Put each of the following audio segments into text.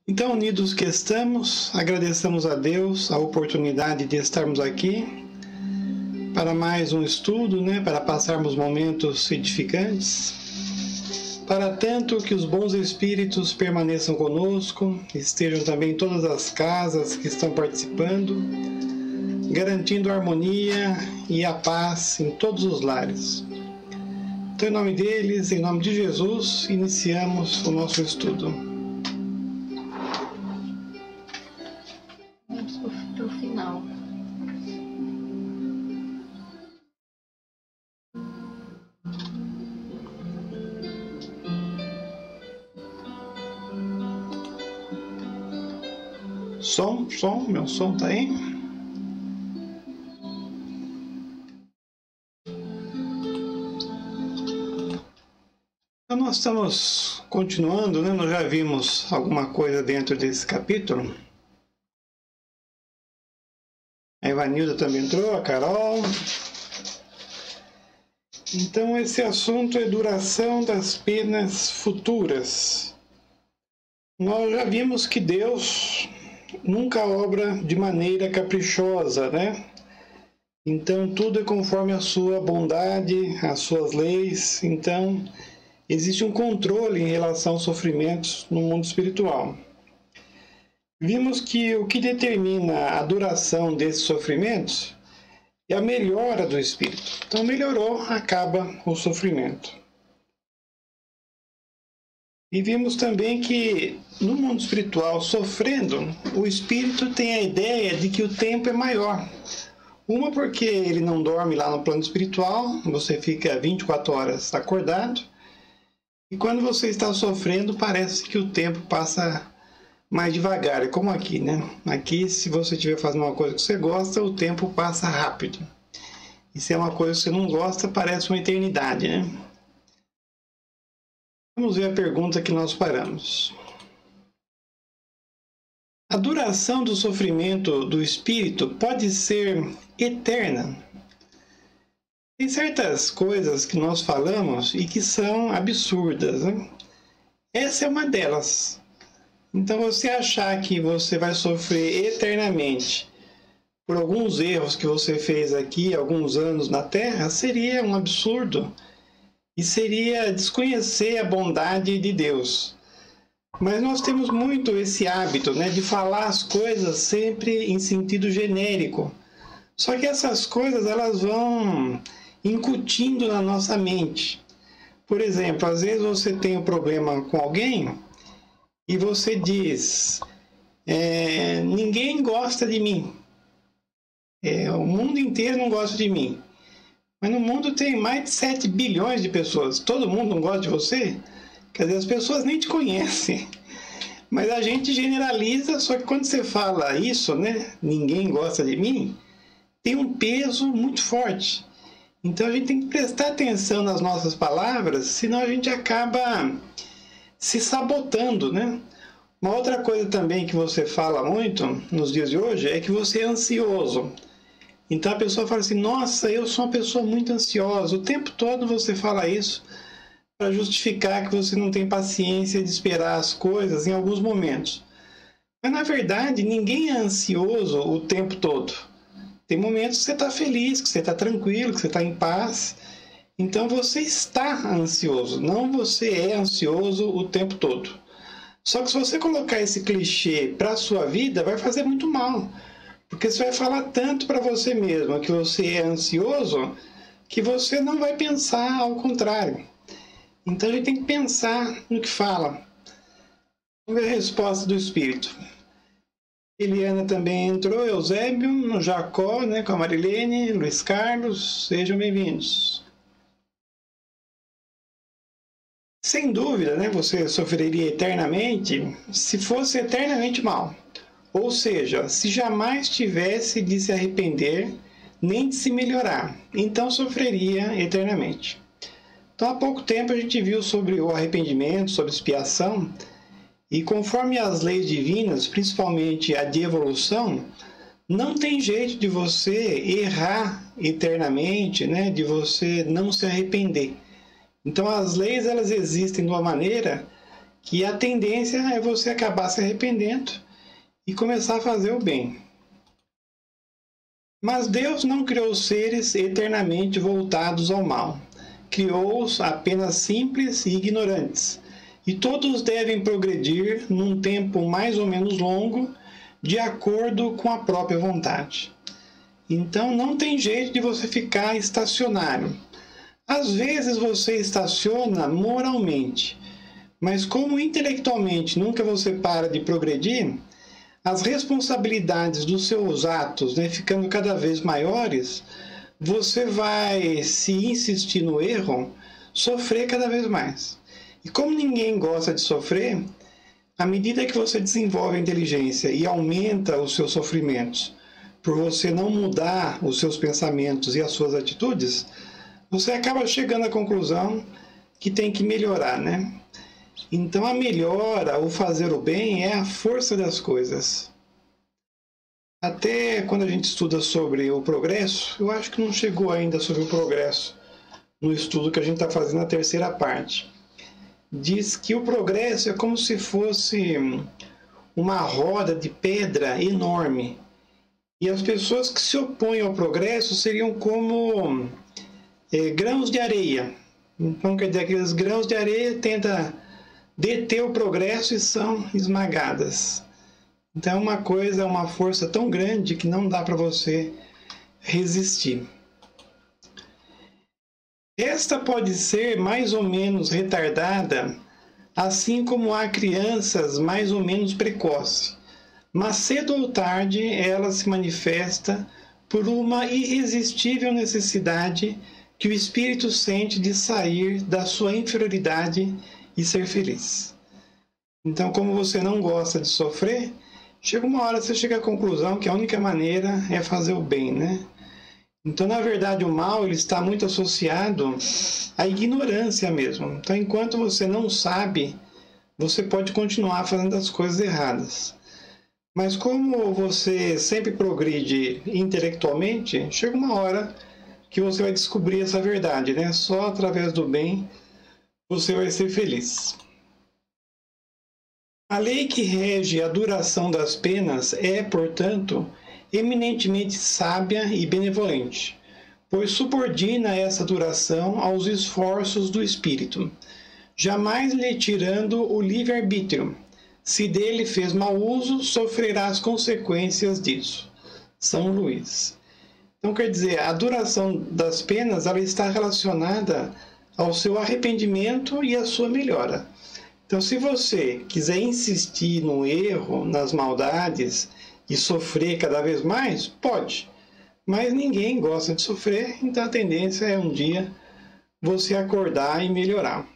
Então, unidos que estamos, agradecemos a Deus a oportunidade de estarmos aqui para mais um estudo, para passarmos momentos edificantes. Para tanto que os bons espíritos permaneçam conosco, estejam também em todas as casas que estão participando, garantindo a harmonia e a paz em todos os lares. Então, em nome deles, em nome de Jesus, iniciamos o nosso estudo. Pro final. Meu som tá aí? Então nós estamos continuando, Nós já vimos alguma coisa dentro desse capítulo. A Ivanilda também entrou, a Carol. Então esse assunto é duração das penas futuras. Nós já vimos que Deus nunca obra de maneira caprichosa, Então tudo é conforme a sua bondade, as suas leis. Então existe um controle em relação aos sofrimentos no mundo espiritual. Vimos que o que determina a duração desses sofrimentos é a melhora do espírito. Então melhorou, acaba o sofrimento. E vimos também que no mundo espiritual, sofrendo, o espírito tem a ideia de que o tempo é maior. Uma porque ele não dorme lá no plano espiritual, você fica 24 horas acordado, e quando você está sofrendo, parece que o tempo passa mais devagar, é como aqui, Aqui, se você estiver fazendo uma coisa que você gosta, o tempo passa rápido. E se é uma coisa que você não gosta, parece uma eternidade, Vamos ver a pergunta que nós paramos. A duração do sofrimento do espírito pode ser eterna? Tem certas coisas que nós falamos e que são absurdas, Essa é uma delas. Então, você achar que você vai sofrer eternamente por alguns erros que você fez aqui, alguns anos na Terra, seria um absurdo. E seria desconhecer a bondade de Deus. Mas nós temos muito esse hábito, de falar as coisas sempre em sentido genérico. Só que essas coisas, elas vão incutindo na nossa mente. Por exemplo, às vezes você tem um problema com alguém e você diz, ninguém gosta de mim. O mundo inteiro não gosta de mim. Mas no mundo tem mais de 7 bilhões de pessoas. Todo mundo não gosta de você? Quer dizer, as pessoas nem te conhecem. Mas a gente generaliza, só que quando você fala isso, ninguém gosta de mim, tem um peso muito forte. Então a gente tem que prestar atenção nas nossas palavras, senão a gente acaba se sabotando, Uma outra coisa também que você fala muito nos dias de hoje é que você é ansioso. Então a pessoa fala assim, nossa, eu sou uma pessoa muito ansiosa. O tempo todo você fala isso para justificar que você não tem paciência de esperar as coisas em alguns momentos. Mas na verdade, ninguém é ansioso o tempo todo. Tem momentos que você está feliz, que você está tranquilo, que você está em paz. Então você está ansioso, não você é ansioso o tempo todo. Só que se você colocar esse clichê para a sua vida, vai fazer muito mal. Porque você vai falar tanto para você mesmo que você é ansioso, que você não vai pensar ao contrário. Então a gente tem que pensar no que fala. Vamos ver a resposta do Espírito. Eliana também entrou, Eusébio, Jacó, com a Marilene, Luiz Carlos, sejam bem-vindos. Sem dúvida, você sofreria eternamente se fosse eternamente mal. Ou seja, se jamais tivesse de se arrepender, nem de se melhorar, então sofreria eternamente. Então, há pouco tempo a gente viu sobre o arrependimento, sobre expiação, e conforme as leis divinas, principalmente a de evolução, não tem jeito de você errar eternamente, de você não se arrepender. Então, as leis elas existem de uma maneira que a tendência é você acabar se arrependendo e começar a fazer o bem. Mas Deus não criou seres eternamente voltados ao mal. Criou-os apenas simples e ignorantes, e todos devem progredir num tempo mais ou menos longo, de acordo com a própria vontade. Então não tem jeito de você ficar estacionário. Às vezes você estaciona moralmente, mas como intelectualmente nunca você para de progredir, as responsabilidades dos seus atos, ficando cada vez maiores, você vai, se insistir no erro, sofrer cada vez mais. E como ninguém gosta de sofrer, à medida que você desenvolve a inteligência e aumenta os seus sofrimentos, por você não mudar os seus pensamentos e as suas atitudes, você acaba chegando à conclusão que tem que melhorar, né? Então a melhora, o fazer o bem, é a força das coisas. Até quando a gente estuda sobre o progresso, eu acho que não chegou ainda sobre o progresso no estudo que a gente está fazendo na terceira parte. Diz que o progresso é como se fosse uma roda de pedra enorme. E as pessoas que se opõem ao progresso seriam como grãos de areia. Então, quer dizer, aqueles grãos de areia tentam deter o progresso e são esmagadas. Então, uma força tão grande que não dá para você resistir. Esta pode ser mais ou menos retardada, assim como há crianças mais ou menos precoces. Mas cedo ou tarde ela se manifesta por uma irresistível necessidade que o espírito sente de sair da sua inferioridade e ser feliz. Então, como você não gosta de sofrer, chega uma hora que você chega à conclusão que a única maneira é fazer o bem, né? Então, na verdade, o mal ele está muito associado à ignorância mesmo. Então, enquanto você não sabe, você pode continuar fazendo as coisas erradas. Mas como você sempre progride intelectualmente, chega uma hora que você vai descobrir essa verdade, né? Só através do bem você vai ser feliz. A lei que rege a duração das penas é, portanto, eminentemente sábia e benevolente, pois subordina essa duração aos esforços do espírito, jamais lhe tirando o livre-arbítrio. Se dele fez mau uso, sofrerá as consequências disso. São Luís. Então, quer dizer, a duração das penas ela está relacionada ao seu arrependimento e à sua melhora. Então, se você quiser insistir no erro, nas maldades e sofrer cada vez mais, pode. Mas ninguém gosta de sofrer, então a tendência é um dia você acordar e melhorar.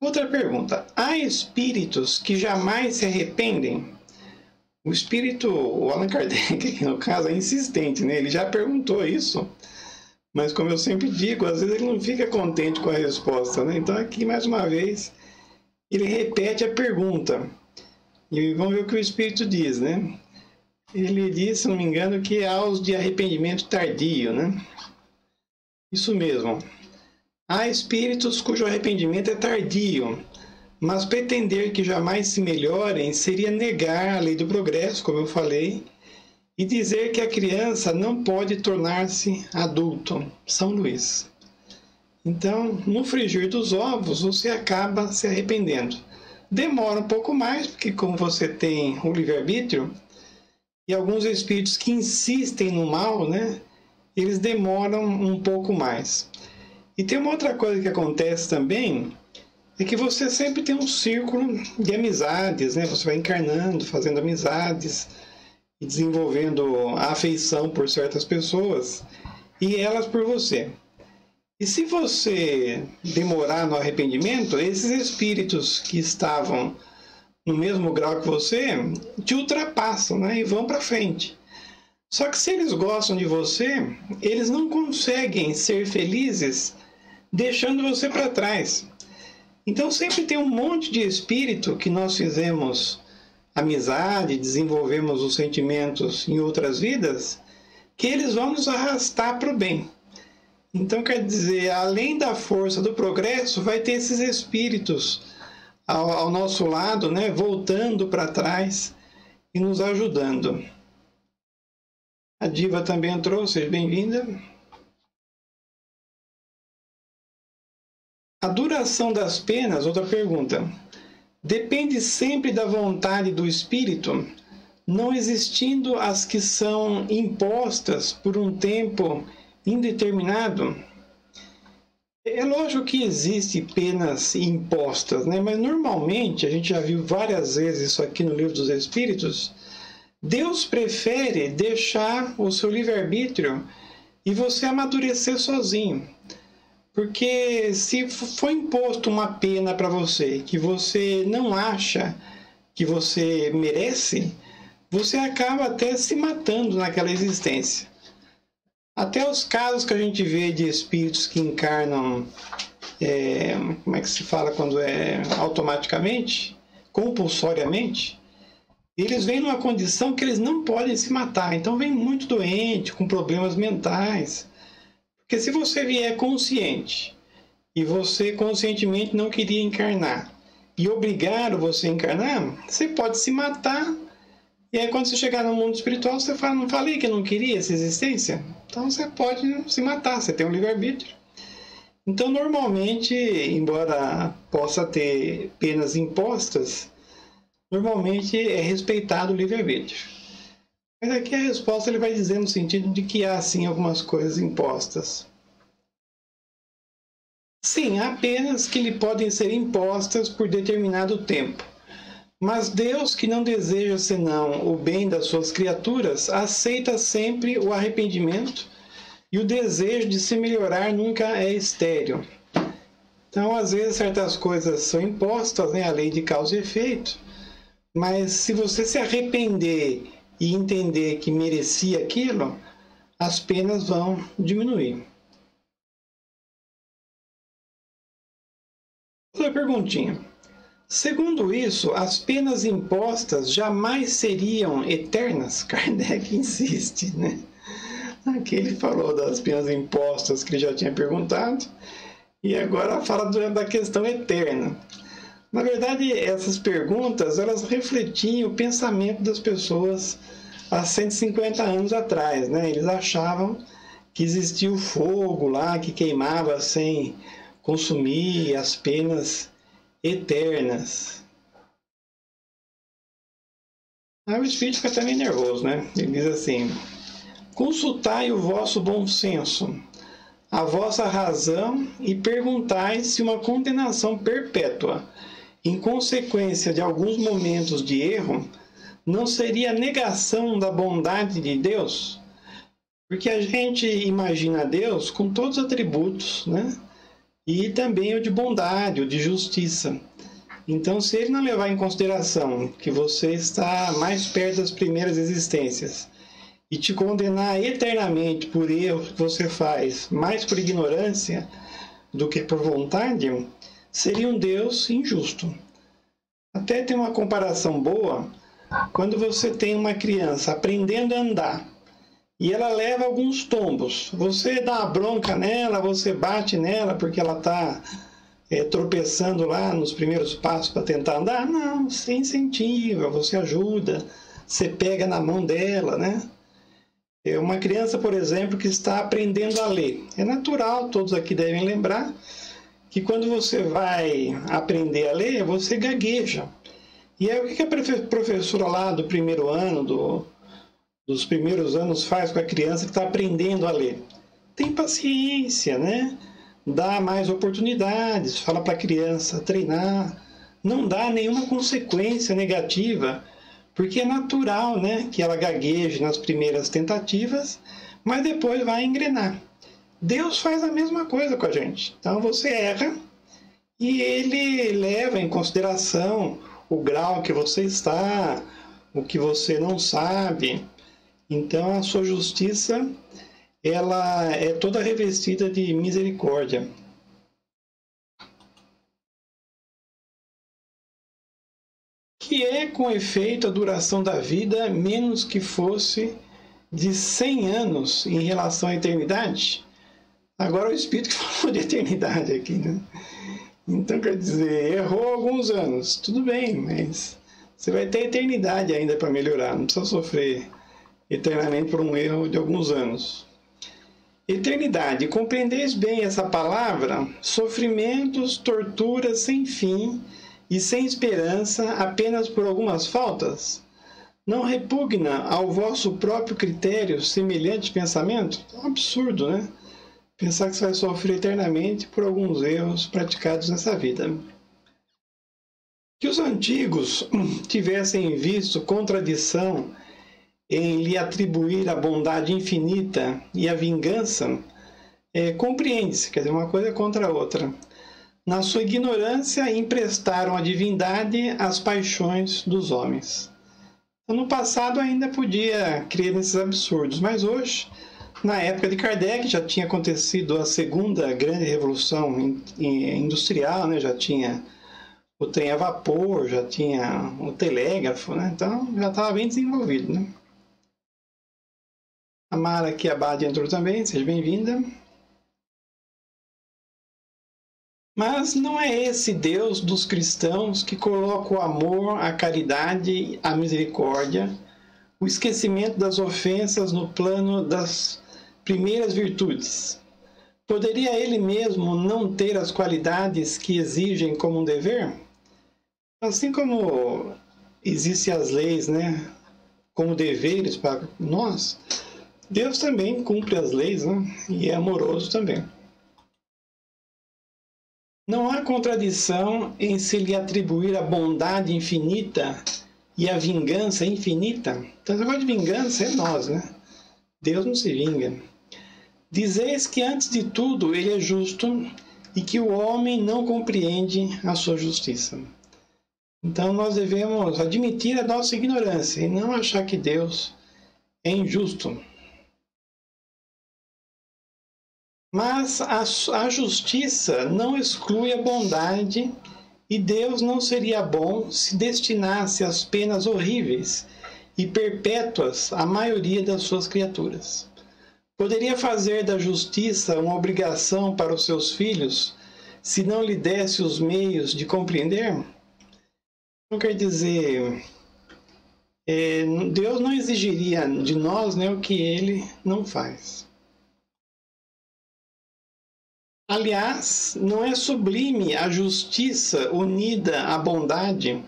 Outra pergunta. Há espíritos que jamais se arrependem? O Allan Kardec, no caso, é insistente, né? Ele já perguntou isso. Mas como eu sempre digo, às vezes ele não fica contente com a resposta, né? Então aqui, mais uma vez, ele repete a pergunta. E vamos ver o que o Espírito diz, né? Ele diz, se não me engano, que há os de arrependimento tardio, né? Isso mesmo. Há espíritos cujo arrependimento é tardio, mas pretender que jamais se melhorem seria negar a lei do progresso, como eu falei, e dizer que a criança não pode tornar-se adulto. São Luís. Então, no frigir dos ovos, você acaba se arrependendo. Demora um pouco mais, porque como você tem o livre-arbítrio, e alguns espíritos que insistem no mal, né, eles demoram um pouco mais. E tem uma outra coisa que acontece também, é que você sempre tem um círculo de amizades, né? Você vai encarnando, fazendo amizades, e desenvolvendo a afeição por certas pessoas, e elas por você. E se você demorar no arrependimento, esses espíritos que estavam no mesmo grau que você, te ultrapassam, né? E vão para frente. Só que se eles gostam de você, eles não conseguem ser felizes deixando você para trás. Então sempre tem um monte de espírito que nós fizemos amizade, desenvolvemos os sentimentos em outras vidas, que eles vão nos arrastar para o bem. Então, quer dizer, além da força do progresso, vai ter esses espíritos ao nosso lado, né, voltando para trás e nos ajudando. A Diva também entrou, seja bem-vinda. A duração das penas, outra pergunta, depende sempre da vontade do espírito, não existindo as que são impostas por um tempo indeterminado. É lógico que existem penas impostas, né? Mas normalmente, a gente já viu várias vezes isso aqui no Livro dos Espíritos, Deus prefere deixar o seu livre-arbítrio e você amadurecer sozinho. Porque se for imposto uma pena para você que você não acha que você merece, você acaba até se matando naquela existência. Até os casos que a gente vê de espíritos que encarnam, como é que se fala quando é automaticamente, compulsoriamente, eles vêm numa condição que eles não podem se matar. Então vem muito doente, com problemas mentais. Porque se você vier consciente e você conscientemente não queria encarnar e obrigaram você a encarnar, você pode se matar. E aí quando você chegar no mundo espiritual, você fala, não falei que eu não queria essa existência? Então você pode se matar, você tem um livre-arbítrio. Então normalmente, embora possa ter penas impostas, normalmente é respeitado o livre-arbítrio. Mas aqui a resposta ele vai dizer no sentido de que há sim algumas coisas impostas. Sim, há penas que lhe podem ser impostas por determinado tempo. Mas Deus, que não deseja senão o bem das suas criaturas, aceita sempre o arrependimento e o desejo de se melhorar nunca é estéril. Então, às vezes, certas coisas são impostas, né, a lei de causa e efeito, mas se você se arrepender e entender que merecia aquilo, as penas vão diminuir. Outra perguntinha. Segundo isso, as penas impostas jamais seriam eternas? Kardec insiste, né? Aqui ele falou das penas impostas que ele já tinha perguntado, e agora fala da questão eterna. Na verdade, essas perguntas, elas refletiam o pensamento das pessoas há 150 anos atrás, né? Eles achavam que existia o fogo lá, que queimava sem consumir as penas eternas. Aí o espírito fica também nervoso, né? Ele diz assim, consultai o vosso bom senso, a vossa razão e perguntai se uma condenação perpétua em consequência de alguns momentos de erro, não seria negação da bondade de Deus? Porque a gente imagina Deus com todos os atributos, né? E também o de bondade, o de justiça. Então, se ele não levar em consideração que você está mais perto das primeiras existências e te condenar eternamente por erros que você faz, mais por ignorância do que por vontade, seria um Deus injusto. Até tem uma comparação boa, quando você tem uma criança aprendendo a andar e ela leva alguns tombos, você dá uma bronca nela, você bate nela porque ela está tropeçando lá nos primeiros passos para tentar andar? Não, você incentiva, você ajuda, você pega na mão dela, né? É uma criança, por exemplo, que está aprendendo a ler. É natural, todos aqui devem lembrar, que quando você vai aprender a ler, você gagueja. E aí o que a professora lá do primeiro ano, dos primeiros anos faz com a criança que está aprendendo a ler? Tem paciência, né? Dá mais oportunidades, fala para a criança treinar, não dá nenhuma consequência negativa, porque é natural, né, que ela gagueje nas primeiras tentativas, mas depois vai engrenar. Deus faz a mesma coisa com a gente. Então você erra e ele leva em consideração o grau que você está, o que você não sabe. Então a sua justiça, ela é toda revestida de misericórdia. Que é, com efeito, a duração da vida menos que fosse de 100 anos em relação à eternidade? Agora o Espírito que falou de eternidade aqui, né? Então, quer dizer, errou alguns anos, tudo bem, mas você vai ter eternidade ainda para melhorar, não precisa sofrer eternamente por um erro de alguns anos. Eternidade, compreendeis bem essa palavra? Sofrimentos, torturas sem fim e sem esperança apenas por algumas faltas? Não repugna ao vosso próprio critério semelhante pensamento? É um absurdo, né? Pensar que você vai sofrer eternamente por alguns erros praticados nessa vida. Que os antigos tivessem visto contradição em lhe atribuir a bondade infinita e a vingança, compreende-se, quer dizer, uma coisa contra a outra. Na sua ignorância, emprestaram a divindade às paixões dos homens. No passado ainda podia crer nesses absurdos, mas hoje, na época de Kardec, já tinha acontecido a segunda grande revolução industrial, né? Já tinha o trem a vapor, já tinha o telégrafo, né? Então já estava bem desenvolvido, né? A Mara aqui, Abade, entrou também, seja bem-vinda. Mas não é esse Deus dos cristãos que coloca o amor, a caridade, a misericórdia, o esquecimento das ofensas no plano das primeiras virtudes. Poderia ele mesmo não ter as qualidades que exigem como um dever? Assim como existem as leis, né, como deveres para nós, Deus também cumpre as leis, né, e é amoroso também. Não há contradição em se lhe atribuir a bondade infinita e a vingança infinita. Então, esse negócio de vingança é nós, né? Deus não se vinga. Dizeis que, antes de tudo, ele é justo e que o homem não compreende a sua justiça. Então, nós devemos admitir a nossa ignorância e não achar que Deus é injusto. Mas a justiça não exclui a bondade e Deus não seria bom se destinasse às penas horríveis e perpétuas à maioria das suas criaturas. Poderia fazer da justiça uma obrigação para os seus filhos se não lhe desse os meios de compreender? Não quer dizer, Deus não exigiria de nós, né, o que ele não faz. Aliás, não é sublime a justiça unida à bondade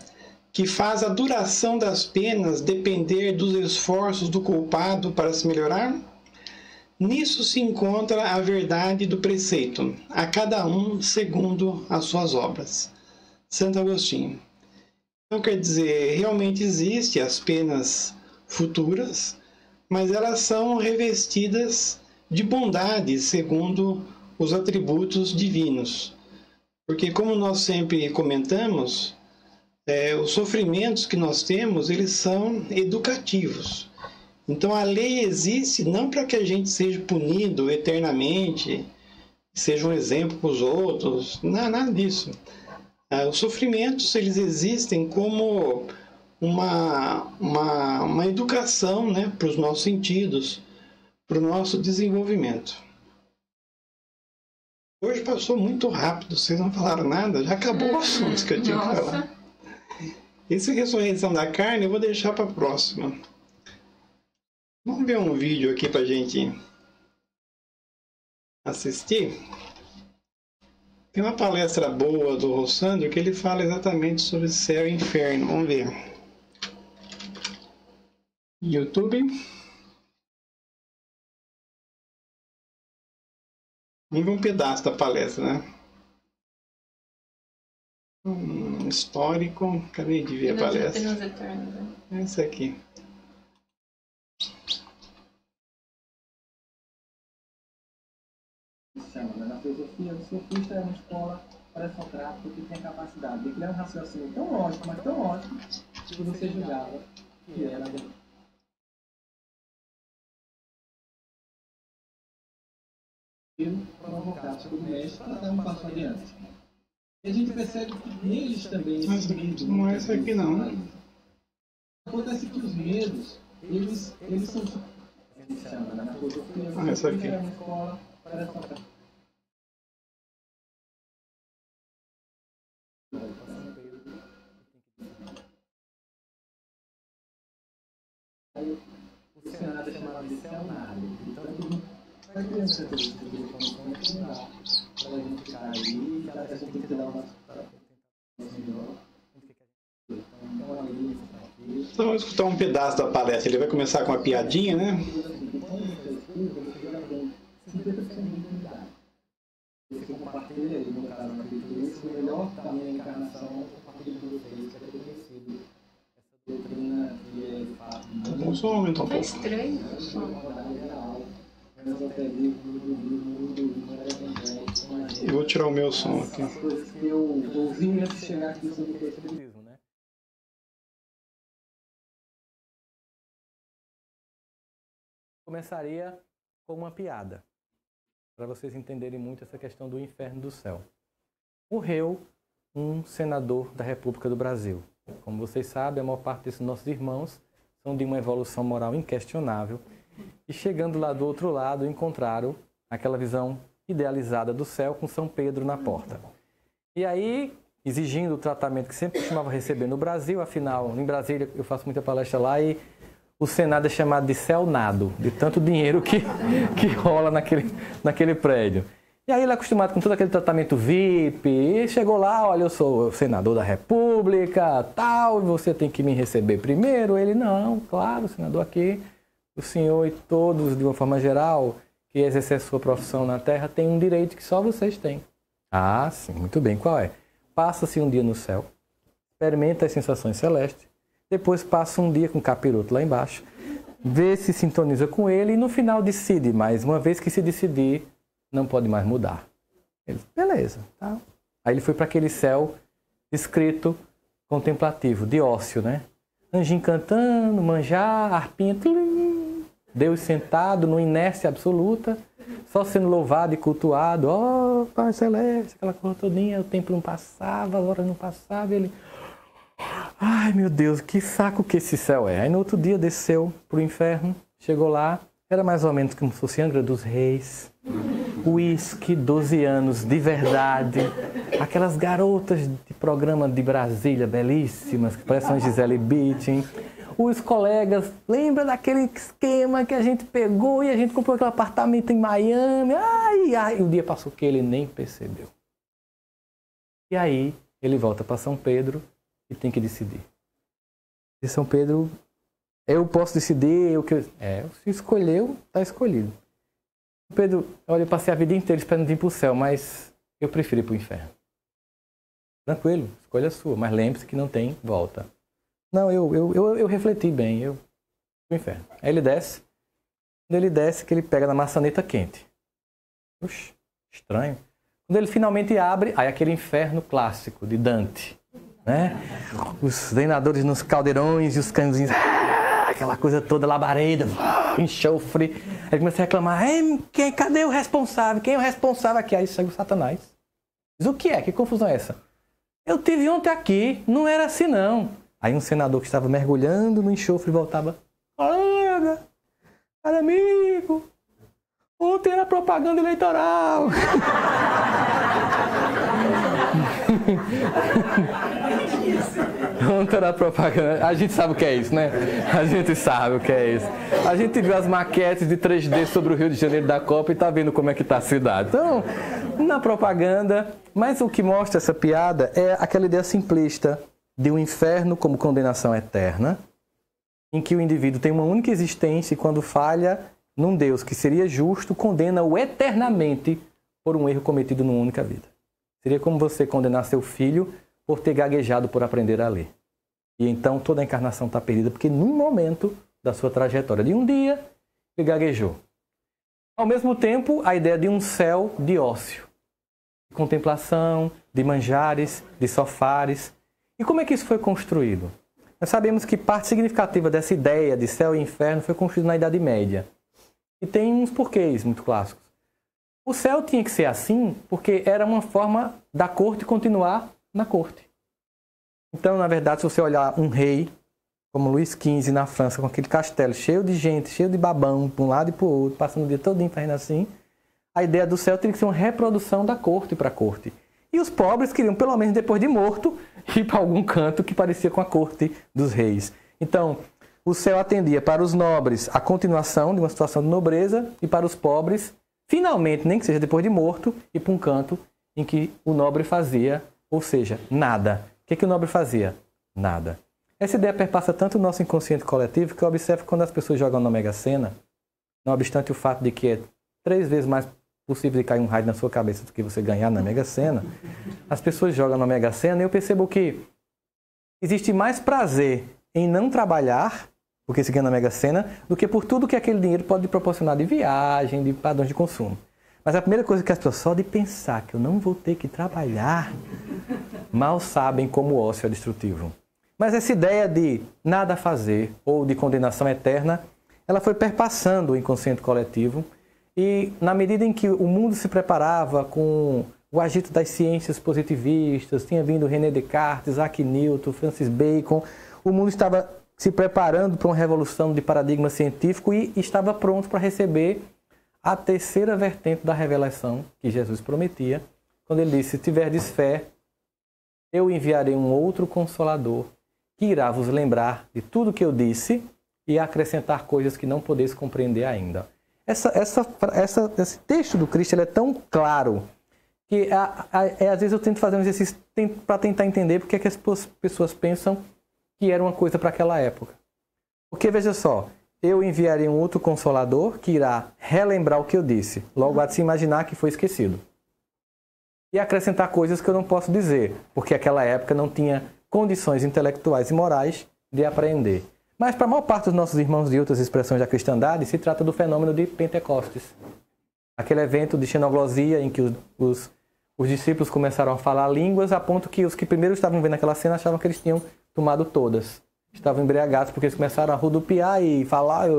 que faz a duração das penas depender dos esforços do culpado para se melhorar? Nisso se encontra a verdade do preceito, a cada um segundo as suas obras. Santo Agostinho. Então, quer dizer, realmente existem as penas futuras, mas elas são revestidas de bondade, segundo os atributos divinos. Porque, como nós sempre comentamos, os sofrimentos que nós temos, eles são educativos. Então, a lei existe não para que a gente seja punido eternamente, seja um exemplo para os outros, nada disso. Os sofrimentos, eles existem como uma educação, né, para os nossos sentidos, para o nosso desenvolvimento. Hoje passou muito rápido, vocês não falaram nada, já acabou o assunto que eu tinha que falar. Essa ressurreição da carne eu vou deixar para a próxima. Vamos ver um vídeo aqui para a gente assistir. Tem uma palestra boa do Rossandro que ele fala exatamente sobre céu e inferno. Vamos ver. YouTube. Vamos ver um pedaço da palestra, né? Histórico. Acabei de ver a palestra. É isso aqui. Na filosofia, o sofista é uma escola pré-socrática que tem a capacidade de criar um raciocínio tão lógico, mas tão lógico, que você julgava que era provocar sobre o mestre para dar um passo adiante. E a gente percebe que neles também... Não é isso aqui não. Acontece que os medos, eles são... Na filosofia, o sofista é uma escola pré-socrática. Aí o Senado é chamado de Senado. Então, para criança ter esse tipo de condições, não dá para a gente ficar ali, já a gente tem que dar uma então, vamos escutar um pedaço da palestra. Ele vai começar com uma piadinha, né? Você compartilha, no caso, o melhor caminho da encarnação, compartilha com vocês, que é conhecido essa doutrina que é fato. Vamos só aumentar um pouco. Estranho. Eu vou tirar o meu som aqui. As coisas que eu ouvi antes de chegar aqui sobre o espiritismo, né? Começaria com uma piada, para vocês entenderem muito essa questão do inferno e do céu. Morreu um senador da República do Brasil. Como vocês sabem, a maior parte desses nossos irmãos são de uma evolução moral inquestionável. E chegando lá do outro lado, encontraram aquela visão idealizada do céu com São Pedro na porta. E aí, exigindo o tratamento que sempre costumava receber no Brasil, afinal, em Brasília eu faço muita palestra lá e o Senado é chamado de céu-nado, de tanto dinheiro que rola naquele prédio. E aí ele é acostumado com todo aquele tratamento VIP, e chegou lá, olha, eu sou o senador da República, tal, você tem que me receber primeiro. Ele, não, claro, senador aqui, o senhor e todos, de uma forma geral, que exercer a sua profissão na Terra, tem um direito que só vocês têm. Ah, sim, muito bem, qual é? Passa-se um dia no céu, experimenta as sensações celestes, depois passa um dia com o capiroto lá embaixo, vê se sintoniza com ele e no final decide, mas uma vez que se decidir, não pode mais mudar. Ele, beleza. Tá. Aí ele foi para aquele céu escrito contemplativo, de ócio, né? Anjinho cantando, manjar, harpinha, tlim, Deus sentado numa inércia absoluta, só sendo louvado e cultuado. Ó, Pai Celeste, aquela coisa todinha, o tempo não passava, a hora não passava, ele... Ai, meu Deus, que saco que esse céu é. Aí no outro dia desceu pro inferno, chegou lá, era mais ou menos como se fosse Angra dos Reis, uísque, 12 anos, de verdade, aquelas garotas de programa de Brasília, belíssimas, que parecem a Gisele Bündchen, os colegas, lembra daquele esquema que a gente pegou e a gente comprou aquele apartamento em Miami, ai, o dia passou que ele nem percebeu. E aí, ele volta para São Pedro, e tem que decidir. E São Pedro, eu posso decidir o que... se escolheu, está escolhido. Pedro, olha, eu passei a vida inteira esperando vir para o céu, mas eu prefiro ir para o inferno. Tranquilo, escolha sua, mas lembre-se que não tem volta. Não, eu refleti bem, eu para o inferno. Aí ele desce, quando ele desce, que ele pega na maçaneta quente. Oxe, estranho. Quando ele finalmente abre, aí aquele inferno clássico de Dante. Né? Os treinadores nos caldeirões e os cãozinhos, aquela coisa toda labareda, enxofre. Aí começa a reclamar, cadê o responsável? Quem é o responsável aqui? Aí chega o Satanás. Diz, o que é? Que confusão é essa? Eu tive ontem aqui, não era assim não. Aí um senador que estava mergulhando no enxofre voltava, olha, cara amigo, ontem era propaganda eleitoral. Ontem era propaganda. A gente sabe o que é isso, né? A gente sabe o que é isso. A gente viu as maquetes de 3D sobre o Rio de Janeiro da Copa e tá vendo como é que tá a cidade. Então, na propaganda, mas o que mostra essa piada é aquela ideia simplista de um inferno como condenação eterna, em que o indivíduo tem uma única existência e quando falha num Deus que seria justo, condena-o eternamente por um erro cometido numa única vida. Seria como você condenar seu filho por ter gaguejado por aprender a ler. E então toda a encarnação está perdida, porque num momento da sua trajetória de um dia, ele gaguejou. Ao mesmo tempo, a ideia de um céu de ócio, de contemplação, de manjares, de sofares. E como é que isso foi construído? Nós sabemos que parte significativa dessa ideia de céu e inferno foi construída na Idade Média. E tem uns porquês muito clássicos. O céu tinha que ser assim porque era uma forma da corte continuar na corte. Então, na verdade, se você olhar um rei, como Luís XV na França, com aquele castelo cheio de gente, cheio de babão, de um lado e para o outro, passando o dia todinho fazendo assim, a ideia do céu teria que ser uma reprodução da corte para a corte. E os pobres queriam, pelo menos depois de morto, ir para algum canto que parecia com a corte dos reis. Então, o céu atendia para os nobres a continuação de uma situação de nobreza e para os pobres, finalmente, nem que seja depois de morto, ir para um canto em que o nobre fazia, ou seja, nada. O que o nobre fazia? Nada. Essa ideia perpassa tanto o nosso inconsciente coletivo que eu observo quando as pessoas jogam na Mega Sena, não obstante o fato de que é 3 vezes mais possível de cair um raio na sua cabeça do que você ganhar na Mega Sena, as pessoas jogam na Mega Sena e eu percebo que existe mais prazer em não trabalhar, porque se ganha na Mega Sena, do que por tudo que aquele dinheiro pode proporcionar de viagem, de padrões de consumo. Mas a primeira coisa que as pessoas, só de pensar que eu não vou ter que trabalhar, mal sabem como o ócio é destrutivo. Mas essa ideia de nada fazer ou de condenação eterna, ela foi perpassando o inconsciente coletivo e na medida em que o mundo se preparava com o agito das ciências positivistas, tinha vindo René Descartes, Isaac Newton, Francis Bacon, o mundo estava se preparando para uma revolução de paradigma científico e estava pronto para receber a terceira vertente da revelação que Jesus prometia, quando ele disse, se tiverdes fé, eu enviarei um outro Consolador, que irá vos lembrar de tudo que eu disse e acrescentar coisas que não podeis compreender ainda. Esse texto do Cristo ele é tão claro que às vezes eu tento fazer um exercício para tentar entender porque é que as pessoas pensam que era uma coisa para aquela época. Porque, veja só, eu enviarei um outro Consolador que irá relembrar o que eu disse. Logo, há de se imaginar que foi esquecido. E acrescentar coisas que eu não posso dizer, porque aquela época não tinha condições intelectuais e morais de aprender. Mas para a maior parte dos nossos irmãos de outras expressões da cristandade, se trata do fenômeno de Pentecostes. Aquele evento de xenoglosia em que os discípulos começaram a falar línguas a ponto que os que primeiro estavam vendo aquela cena achavam que eles tinham tomado todas. Estavam embriagados porque eles começaram a rodopiar e falar.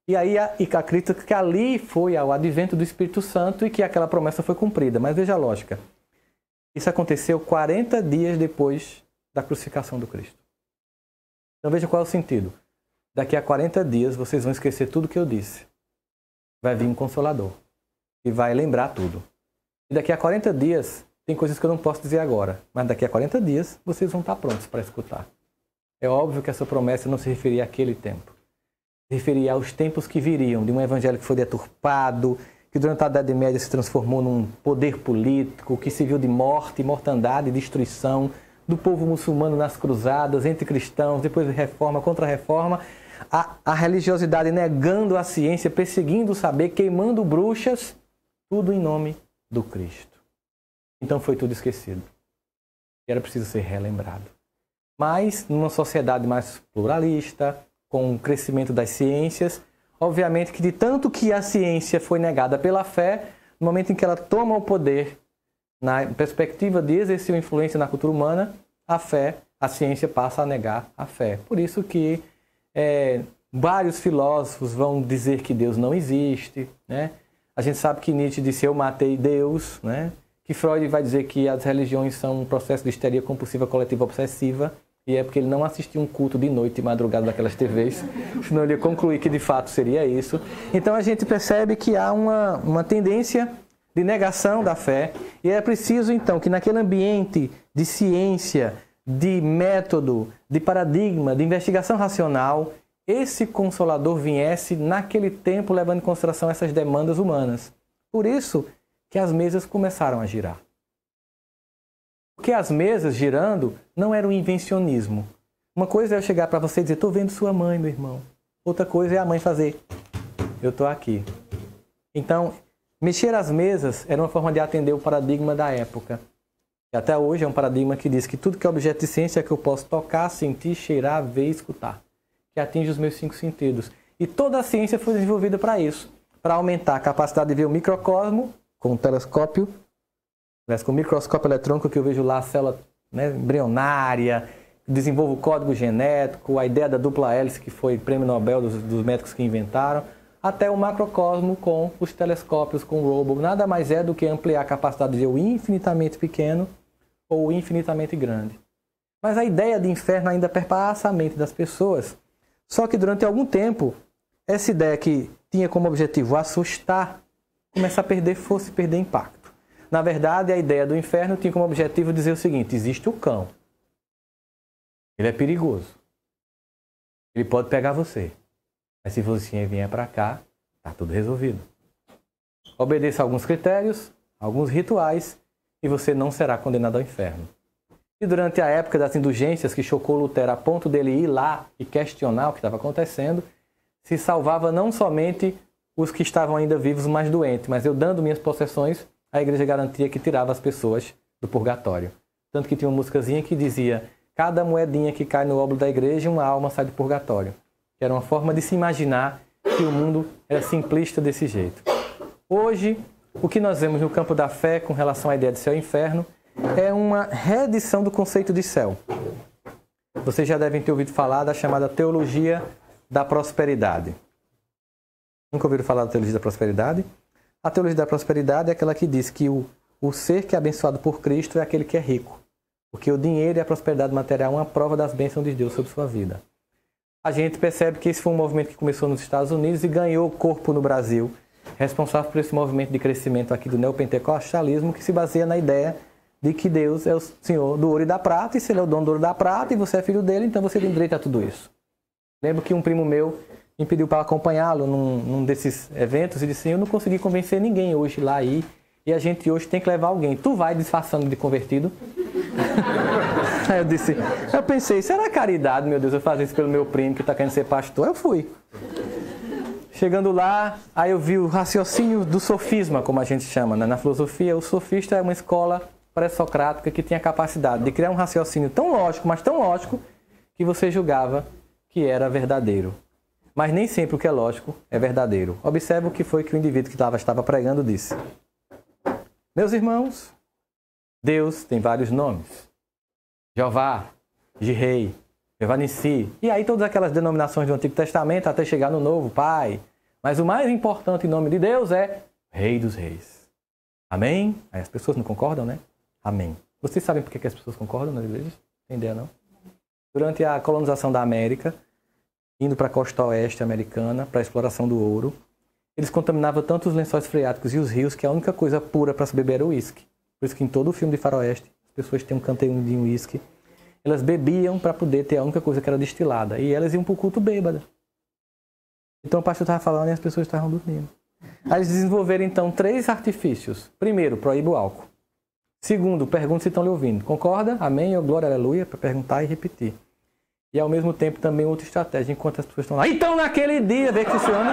E aí acredita que ali foi o advento do Espírito Santo e que aquela promessa foi cumprida. Mas veja a lógica. Isso aconteceu 40 dias depois da crucificação do Cristo. Então veja qual é o sentido. Daqui a 40 dias vocês vão esquecer tudo que eu disse. Vai vir um Consolador e vai lembrar tudo. E daqui a 40 dias tem coisas que eu não posso dizer agora, mas daqui a 40 dias vocês vão estar prontos para escutar. É óbvio que essa promessa não se referia àquele tempo. Se referia aos tempos que viriam, de um evangelho que foi deturpado, que durante a Idade Média se transformou num poder político, que se viu de morte, mortandade e destruição, do povo muçulmano nas cruzadas, entre cristãos, depois de reforma, contra-reforma, a religiosidade negando a ciência, perseguindo o saber, queimando bruxas, tudo em nome do Cristo. Então foi tudo esquecido. E era preciso ser relembrado. Mas, numa sociedade mais pluralista, com o crescimento das ciências, obviamente que de tanto que a ciência foi negada pela fé, no momento em que ela toma o poder, na perspectiva de exercer uma influência na cultura humana, a ciência passa a negar a fé. Por isso que vários filósofos vão dizer que Deus não existe, né? A gente sabe que Nietzsche disse, eu matei Deus, né? Que Freud vai dizer que as religiões são um processo de histeria compulsiva coletiva obsessiva, e é porque ele não assistiu um culto de noite e madrugada daquelas TVs, senão ele ia concluir que de fato seria isso. Então a gente percebe que há uma tendência de negação da fé, e é preciso então que naquele ambiente de ciência, de método, de paradigma, de investigação racional, esse Consolador viesse naquele tempo levando em consideração essas demandas humanas. Por isso que as mesas começaram a girar. Porque as mesas girando não era um invencionismo. Uma coisa é eu chegar para você e dizer, estou vendo sua mãe, meu irmão. Outra coisa é a mãe fazer, eu estou aqui. Então, mexer as mesas era uma forma de atender o paradigma da época. E até hoje é um paradigma que diz que tudo que é objeto de ciência é que eu posso tocar, sentir, cheirar, ver e escutar. Que atinge os meus 5 sentidos. E toda a ciência foi desenvolvida para isso. Para aumentar a capacidade de ver o microcosmo com o telescópio, com o microscópio eletrônico que eu vejo lá a célula, né, embrionária, desenvolvo o código genético, a ideia da dupla hélice que foi prêmio Nobel dos médicos que inventaram, até o macrocosmo com os telescópios, com o Hubble. Nada mais é do que ampliar a capacidade de ver o infinitamente pequeno ou o infinitamente grande. Mas a ideia de inferno ainda perpassa a mente das pessoas. Só que durante algum tempo, essa ideia que tinha como objetivo assustar, começa a perder força e perder impacto. Na verdade, a ideia do inferno tinha como objetivo dizer o seguinte, existe o cão. Ele é perigoso. Ele pode pegar você. Mas se você vier para cá, está tudo resolvido. Obedeça a alguns critérios, alguns rituais, e você não será condenado ao inferno. E durante a época das indulgências, que chocou Lutero a ponto dele ir lá e questionar o que estava acontecendo, se salvava não somente os que estavam ainda vivos, mas doentes. Mas eu, dando minhas possessões, a igreja garantia que tirava as pessoas do purgatório. Tanto que tinha uma musicazinha que dizia: cada moedinha que cai no óbolo da igreja, uma alma sai do purgatório. Que era uma forma de se imaginar que o mundo era simplista desse jeito. Hoje, o que nós vemos no campo da fé com relação à ideia de céu e inferno é uma reedição do conceito de céu. Vocês já devem ter ouvido falar da chamada teologia da prosperidade. Nunca ouviram falar da teologia da prosperidade? A teologia da prosperidade é aquela que diz que o ser que é abençoado por Cristo é aquele que é rico. Porque o dinheiro e a prosperidade material é uma prova das bênçãos de Deus sobre sua vida. A gente percebe que esse foi um movimento que começou nos Estados Unidos e ganhou corpo no Brasil, responsável por esse movimento de crescimento aqui do neopentecostalismo, que se baseia na ideia de que Deus é o Senhor do ouro e da prata, e se Ele é o dono do ouro e da prata, e você é filho dele, então você tem direito a tudo isso. Lembro que um primo meu me pediu para acompanhá-lo num desses eventos e disse: eu não consegui convencer ninguém hoje lá aí, e a gente hoje tem que levar alguém. Tu vai disfarçando de convertido? Aí eu pensei, será caridade, meu Deus, eu fazer isso pelo meu primo que está querendo ser pastor? Eu fui. Chegando lá, aí eu vi o raciocínio do sofisma, como a gente chama, né? Na filosofia, o sofista é uma escola pré-socrática que tinha a capacidade de criar um raciocínio tão lógico, mas tão lógico, que você julgava que era verdadeiro. Mas nem sempre o que é lógico é verdadeiro. Observe o que foi que o indivíduo que estava pregando disse. Meus irmãos, Deus tem vários nomes. Jeová, Jirei, Jeová Nissi. E aí todas aquelas denominações do Antigo Testamento até chegar no Novo, Pai. Mas o mais importante em nome de Deus é Rei dos Reis. Amém? Aí as pessoas não concordam, né? Amém. Vocês sabem por que as pessoas concordam nas igrejas? Tem ideia, não? Durante a colonização da América, indo para a costa oeste americana, para a exploração do ouro, eles contaminavam tanto os lençóis freáticos e os rios que a única coisa pura para se beber era o uísque. Por isso que em todo o filme de faroeste, as pessoas têm um canteiro de uísque. Elas bebiam para poder ter a única coisa que era destilada. E elas iam para o culto bêbada. Então o pastor estava falando e as pessoas estavam dormindo. Aí eles desenvolveram então 3 artifícios. Primeiro, proíbe o álcool. Segundo, pergunta se estão lhe ouvindo. Concorda? Amém ou glória, aleluia? Para perguntar e repetir. E ao mesmo tempo também outra estratégia, enquanto as pessoas estão lá. Então naquele dia, vê que funciona.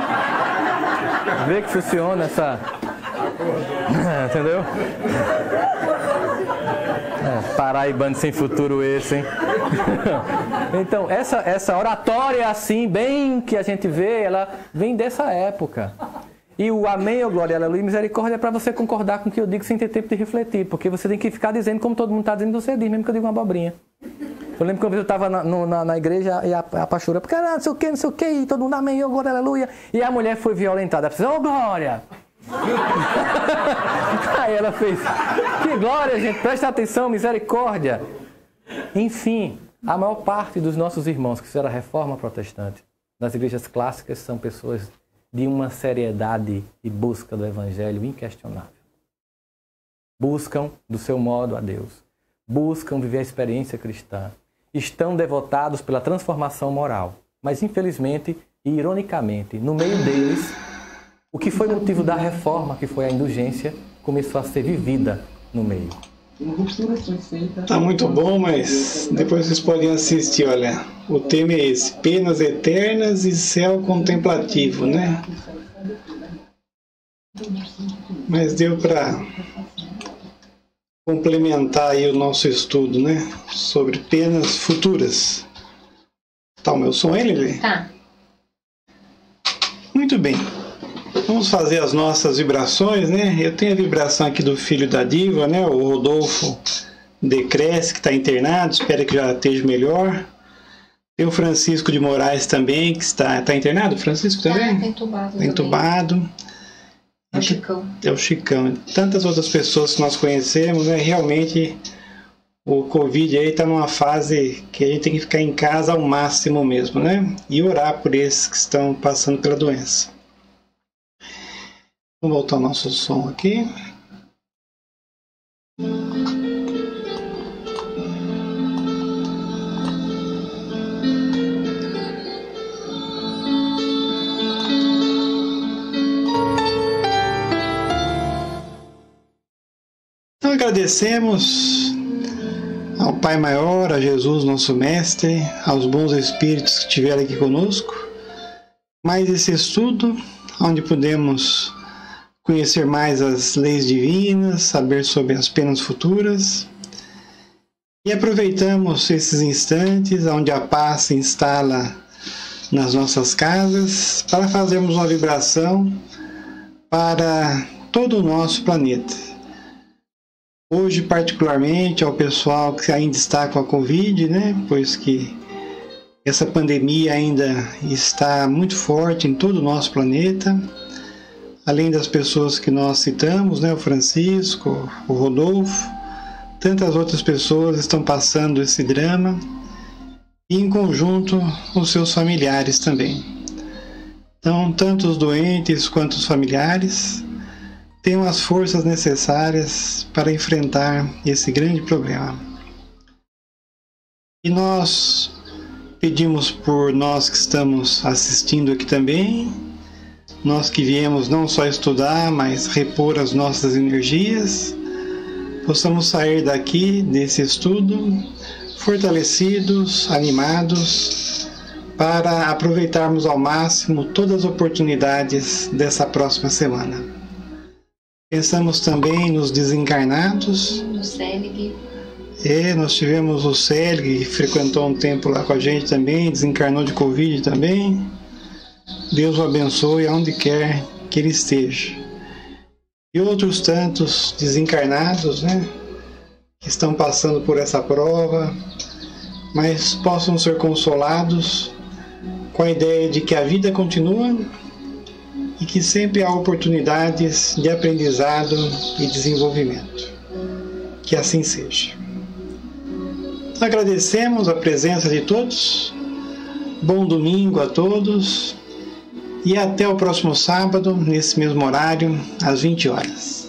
Vê que funciona essa... Entendeu? Paraibano sem futuro esse, hein? Então, essa oratória assim, bem que a gente vê, ela vem dessa época. E o amém, ou glória, aleluia, misericórdia é para você concordar com o que eu digo sem ter tempo de refletir. Porque você tem que ficar dizendo como todo mundo está dizendo, você diz, mesmo que eu diga uma abobrinha. Eu lembro que uma vez eu estava na igreja e a pastora, porque não sei o que, e todo mundo amém, ou glória, aleluia. E a mulher foi violentada, ela disse, ô glória! Aí ela fez, que glória, gente, presta atenção, misericórdia. Enfim, a maior parte dos nossos irmãos que fizeram a reforma protestante nas igrejas clássicas são pessoas de uma seriedade e busca do evangelho inquestionável. Buscam do seu modo a Deus, buscam viver a experiência cristã, estão devotados pela transformação moral, mas infelizmente e ironicamente, no meio deles, o que foi motivo da reforma, que foi a indulgência, começou a ser vivida no meio. Tá muito bom, mas depois vocês podem assistir, olha. O tema é esse, penas eternas e céu contemplativo, né? Mas deu para complementar aí o nosso estudo, né? Sobre penas futuras. Tá o meu som aí, Lili? Tá. Muito bem. Vamos fazer as nossas vibrações, né? Eu tenho a vibração aqui do filho da diva, né? O Rodolfo Decresce, que está internado, espero que já esteja melhor. Tem o Francisco de Moraes também, que está internado, o Francisco também? Está entubado. Está entubado. É o Chicão. É o Chicão. Tantas outras pessoas que nós conhecemos, né? Realmente o Covid aí está numa fase que a gente tem que ficar em casa ao máximo mesmo, né? E orar por esses que estão passando pela doença. Vamos voltar ao nosso som aqui. Agradecemos ao Pai Maior, a Jesus, nosso Mestre, aos bons espíritos que estiveram aqui conosco. Mais esse estudo, onde podemos conhecer mais as leis divinas, saber sobre as penas futuras. E aproveitamos esses instantes onde a paz se instala nas nossas casas para fazermos uma vibração para todo o nosso planeta. Hoje, particularmente, ao pessoal que ainda está com a Covid, pois que essa pandemia ainda está muito forte em todo o nosso planeta, além das pessoas que nós citamos, o Francisco, o Rodolfo, tantas outras pessoas estão passando esse drama, e em conjunto os seus familiares também. Então, tanto os doentes quanto os familiares tenham as forças necessárias para enfrentar esse grande problema. E nós pedimos por nós que estamos assistindo aqui também, nós que viemos não só estudar, mas repor as nossas energias, possamos sair daqui, desse estudo, fortalecidos, animados, para aproveitarmos ao máximo todas as oportunidades dessa próxima semana. Pensamos também nos desencarnados. No Célig. Nós tivemos o Célig, que frequentou um tempo lá com a gente também, desencarnou de Covid também. Deus o abençoe aonde quer que ele esteja. E outros tantos desencarnados, que estão passando por essa prova, mas possam ser consolados com a ideia de que a vida continua e que sempre há oportunidades de aprendizado e desenvolvimento. Que assim seja. Agradecemos a presença de todos, bom domingo a todos e até o próximo sábado, nesse mesmo horário, às 20 horas.